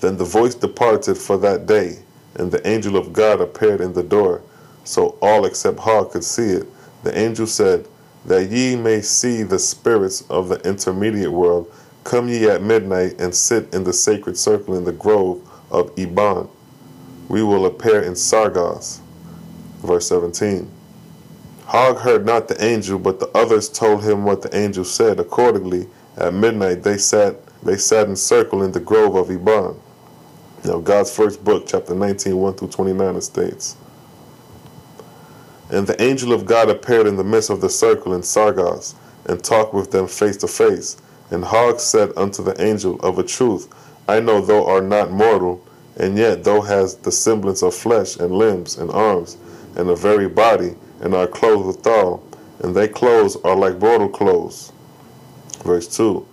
Then the voice departed for that day, and the angel of God appeared in the door, so all except Hog could see it. The angel said, That ye may see the spirits of the intermediate world, come ye at midnight and sit in the sacred circle in the grove of Eban. We will appear in Sargos. Verse 17. Hog heard not the angel, but the others told him what the angel said. Accordingly, at midnight they sat in circle in the grove of Eban. Now, God's first book, chapter 19, 1 through 29, it states, And the angel of God appeared in the midst of the circle in Sargos, and talked with them face to face. And Hog said unto the angel, Of a truth, I know thou art not mortal, and yet thou hast the semblance of flesh, and limbs, and arms, and a very body, and are clothed withal, and thy clothes are like mortal clothes. Verse 2.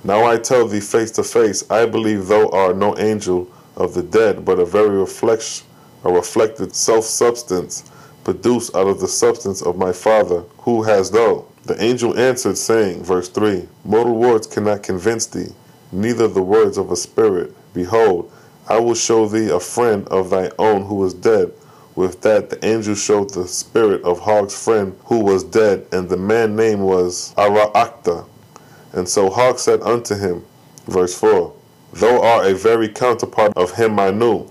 Now I tell thee face to face, I believe thou art no angel of the dead, but a very reflected self-substance, produced out of the substance of my Father. Who hast thou? The angel answered, saying, verse 3, Mortal words cannot convince thee, neither the words of a spirit. Behold, I will show thee a friend of thy own who is dead. With that the angel showed the spirit of Hog's friend who was dead, and the man's name was Ara'akta. And so Hog said unto him, verse 4, Thou art a very counterpart of him I knew.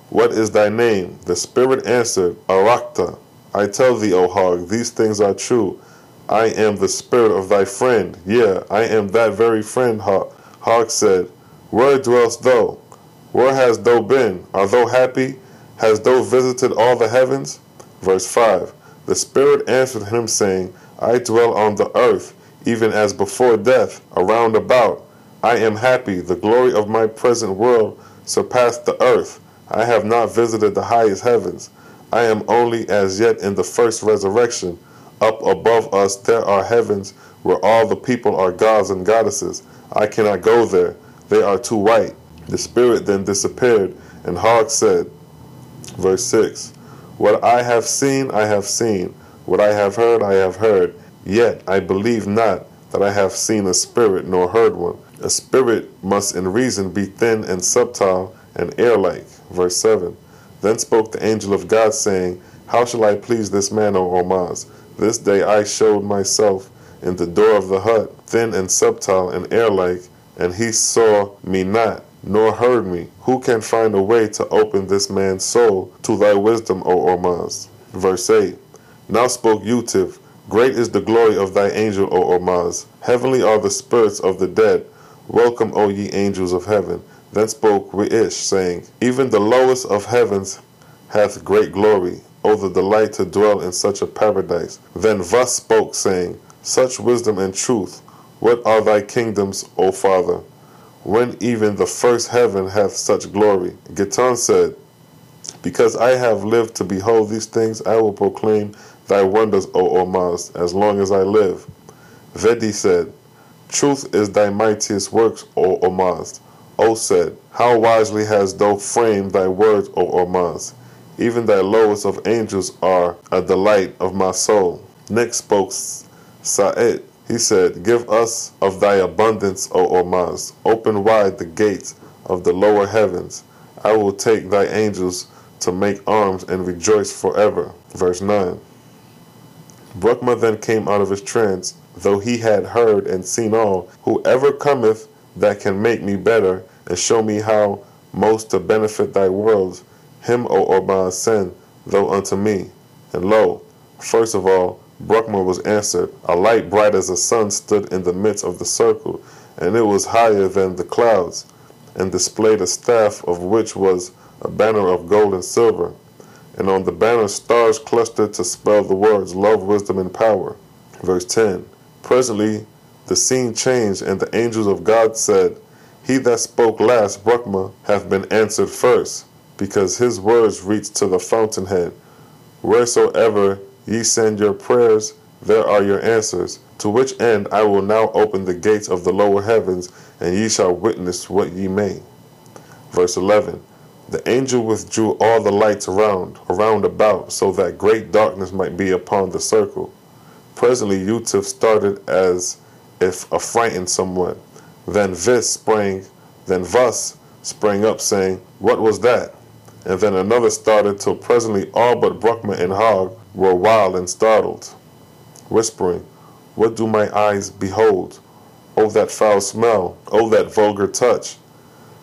What is thy name? The spirit answered, Arakta. I tell thee, O Hog, these things are true. I am the spirit of thy friend. Yea, I am that very friend. Hog said, Where dwellest thou? Where hast thou been? Art thou happy? Hast thou visited all the heavens? Verse 5. The spirit answered him, saying, I dwell on the earth, even as before death, around about. I am happy. The glory of my present world surpassed the earth. I have not visited the highest heavens. I am only as yet in the first resurrection. Up above us there are heavens where all the people are gods and goddesses. I cannot go there. They are too white. The spirit then disappeared, and Hog said, verse 6, What I have seen, I have seen. What I have heard. Yet I believe not that I have seen a spirit nor heard one. A spirit must in reason be thin and subtile and air-like. Verse 7. Then spoke the angel of God, saying, How shall I please this man, O Ormaz? This day I showed myself in the door of the hut, thin and subtile and air-like, and he saw me not, nor heard me. Who can find a way to open this man's soul to thy wisdom, O Ormaz? Verse 8. Now spoke Utiv, Great is the glory of thy angel, O Ormaz. Heavenly are the spirits of the dead. Welcome, O ye angels of heaven. Then spoke Reish, saying, Even the lowest of heavens hath great glory. O the delight to dwell in such a paradise. Then Vas spoke, saying, Such wisdom and truth, what are thy kingdoms, O Father, when even the first heaven hath such glory? Gatan said, Because I have lived to behold these things, I will proclaim thy wonders, O Ormaz, as long as I live. Vedi said, Truth is thy mightiest works, O Ormaz. O said, How wisely hast thou framed thy words, O Ormaz. Even thy lowest of angels are a delight of my soul. Next spoke Sa'id. He said, Give us of thy abundance, O Ormaz. Open wide the gates of the lower heavens. I will take thy angels to make arms and rejoice forever. Verse 9. Brahma then came out of his trance, though he had heard and seen all. Whoever cometh that can make me better, and show me how most to benefit thy worlds, him, O Ormaz, send thou unto me. And lo, first of all, Brahma was answered. A light bright as the sun stood in the midst of the circle, and it was higher than the clouds, and displayed a staff of which was a banner of gold and silver. And on the banner stars clustered to spell the words, Love, Wisdom, and Power. Verse 10. Presently the scene changed, and the angels of God said, He that spoke last, Brahma, hath been answered first, because his words reached to the fountainhead. Wheresoever ye send your prayers, there are your answers. To which end I will now open the gates of the lower heavens, and ye shall witness what ye may. Verse 11. The angel withdrew all the lights round about, so that great darkness might be upon the circle. Presently Utif started as if affrighted somewhat. Then Vas sprang up, saying, "What was that?" And then another started, till presently all but Brahma and Hog were wild and startled, whispering, "What do my eyes behold? Oh, that foul smell! Oh, that vulgar touch!"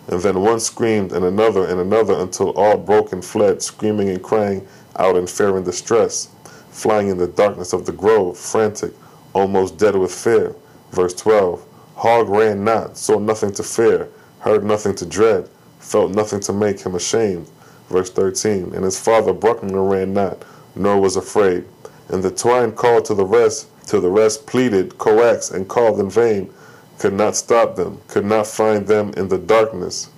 And then one screamed, and another, until all broke and fled, screaming and crying out in fear and distress, flying in the darkness of the grove, frantic, almost dead with fear. Verse 12. Hog ran not, saw nothing to fear, heard nothing to dread, felt nothing to make him ashamed. Verse 13. And his father Brahma ran not, nor was afraid. And the twine called to the rest pleaded, coaxed, and called in vain, could not stop them, could not find them in the darkness.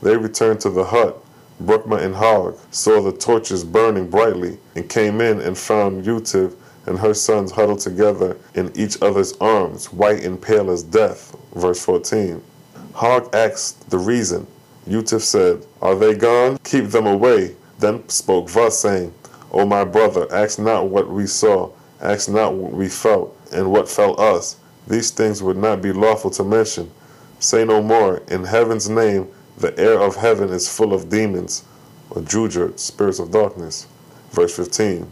They returned to the hut. Brahma and Hog saw the torches burning brightly, and came in and found Utiv and her sons huddled together in each other's arms, white and pale as death. Verse 14. Hog asked the reason. Utiv said, "Are they gone? Keep them away." Then spoke Vas, saying, "O my brother, ask not what we saw, ask not what we felt, and what felt us. These things would not be lawful to mention. Say no more. In heaven's name, the air of heaven is full of demons," or Jujur, spirits of darkness. Verse 15.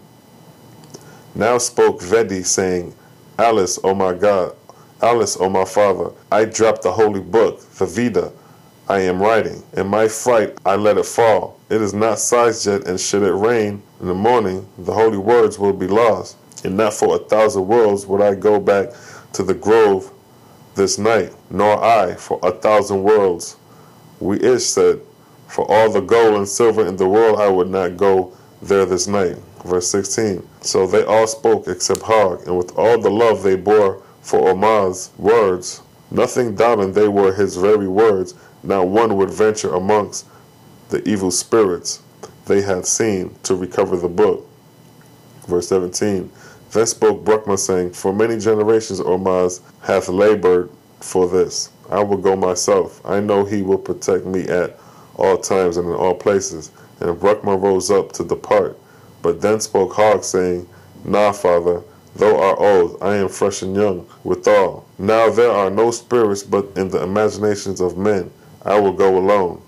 Now spoke Vedi, saying, "Alice, O my God, Alice, O my father, I dropped the holy book, the Veda, I am writing. In my fright I let it fall. It is not sized yet, and should it rain in the morning, the holy words will be lost. And not for 1,000 worlds would I go back to the grove this night, nor I for 1,000 worlds." We Ish said, "For all the gold and silver in the world I would not go there this night." Verse 16. So they all spoke except Hog, and with all the love they bore for Omaz's words, nothing doubting they were his very words, not one would venture amongst the evil spirits they had seen to recover the book. Verse 17. Then spoke Brahma, saying, "For many generations Omaz hath labored for this. I will go myself. I know he will protect me at all times and in all places." And Brahma rose up to depart. But then spoke Hog, saying, "Nah, father, though our old, I am fresh and young withal. Now there are no spirits but in the imaginations of men. I will go alone."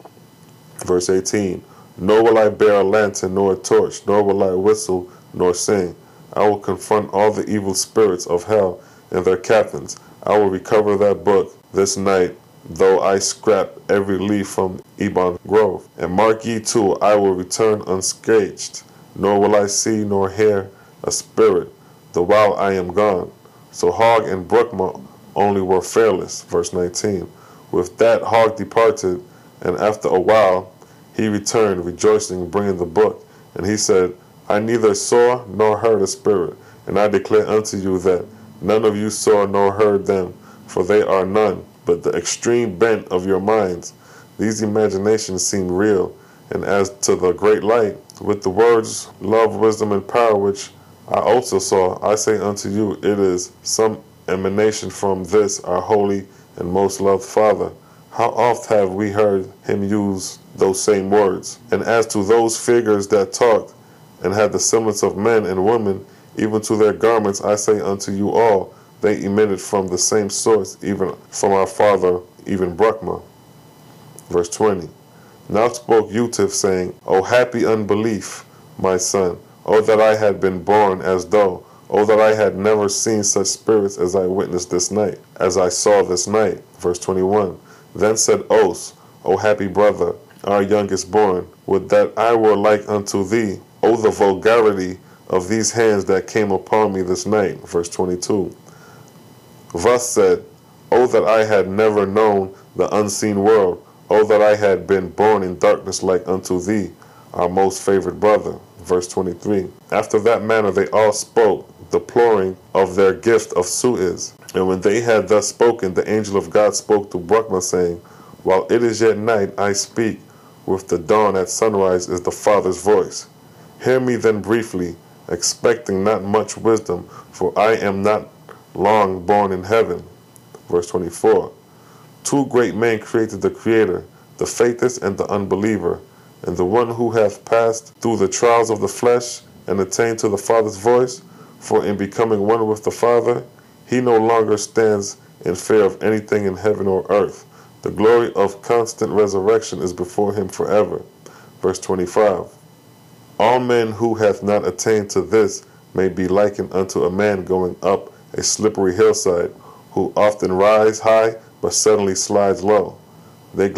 Verse 18. Nor will I bear a lantern nor a torch, nor will I whistle nor sing. I will confront all the evil spirits of hell and their captains. I will recover that book this night, though I scrap every leaf from Ebon Grove. And mark ye too, I will return unscathed, nor will I see nor hear a spirit, the while I am gone. So Hog and Brahma only were fearless. Verse 19. With that Hog departed, and after a while he returned, rejoicing, bringing the book. And he said, "I neither saw nor heard a spirit, and I declare unto you that none of you saw nor heard them, for they are none, but the extreme bent of your minds. These imaginations seem real, and as to the great light, with the words, love, wisdom, and power, which I also saw, I say unto you, it is some emanation from this our holy and most loved Father. How oft have we heard him use those same words? And as to those figures that talked, and had the semblance of men and women, even to their garments, I say unto you all, they emitted from the same source, even from our father, even Brahma." Verse 20. Now spoke Utiv, saying, "O happy unbelief, my son, O that I had been born as though, O that I had never seen such spirits as I witnessed this night, as I saw this night." Verse 21. Then said Os, "O happy brother, our youngest born, would that I were like unto thee, O the vulgarity of these hands that came upon me this night." Verse 22. Vas said, "O that I had never known the unseen world, O that I had been born in darkness like unto thee, our most favored brother." Verse 23. After that manner they all spoke, deploring of their gift of Su'iz. And when they had thus spoken, the angel of God spoke to Brahma, saying, "While it is yet night, I speak. With the dawn at sunrise is the Father's voice. Hear me then briefly, expecting not much wisdom, for I am not long born in heaven." Verse 24. Two great men created the Creator, the faithless and the unbeliever, and the one who hath passed through the trials of the flesh and attained to the Father's voice, for in becoming one with the Father, he no longer stands in fear of anything in heaven or earth. The glory of constant resurrection is before him forever. Verse 25. All men who hath not attained to this may be likened unto a man going up a slippery hillside, who often rise high but suddenly slides low. They glory